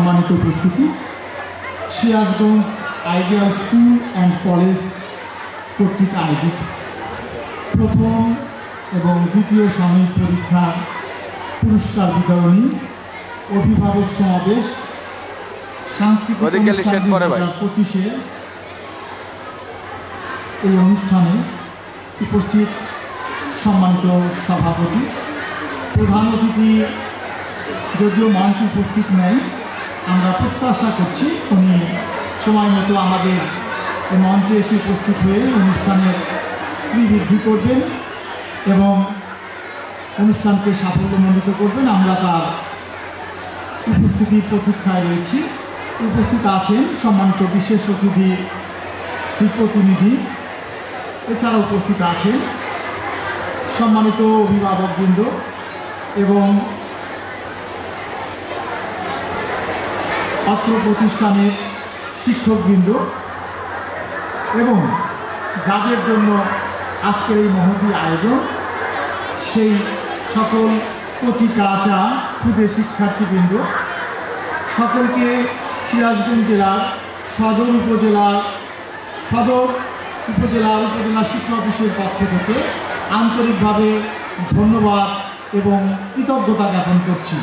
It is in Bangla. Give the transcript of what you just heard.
সম্মানিত উপস্থিতি, Sirajganj ideal school and college কর্তৃক আয়োজিত প্রথম এবং দ্বিতীয় সাময়িক পরীক্ষার পুরস্কার বিতরণী অভিভাবক সমাবেশ সাংস্কৃতিক অনুষ্ঠান 2025 এই অনুষ্ঠানে উপস্থিত সম্মানিত সভাপতি, প্রধান অতিথি যদিও মঞ্চে উপস্থিত নেই, আমরা প্রত্যাশা করছি উনি সময় মতো আমাদের মঞ্চে এসে উপস্থিত হয়ে অনুষ্ঠানের শ্রীবৃদ্ধি করবেন এবং অনুষ্ঠানকে সাফল্যমণ্ডিত করবেন। আমরা তার উপস্থিতির প্রতীক্ষায় রয়েছি। উপস্থিত আছেন সম্মানিত বিশেষ অতিথি প্রতিনিধি, এছাড়া উপস্থিত আছেন সম্মানিত অভিভাবকবৃন্দ এবং অত্র প্রতিষ্ঠানের শিক্ষকবৃন্দ এবং যাদের জন্য আজকের এই মহতী আয়োজন সেই সকল কচি কাঁচা ক্ষুদে শিক্ষার্থীবৃন্দ, সকলকে সিরাজগঞ্জ জেলার সদর উপজেলা শিক্ষা অফিসের পক্ষ থেকে আন্তরিকভাবে ধন্যবাদ এবং কৃতজ্ঞতা জ্ঞাপন করছি।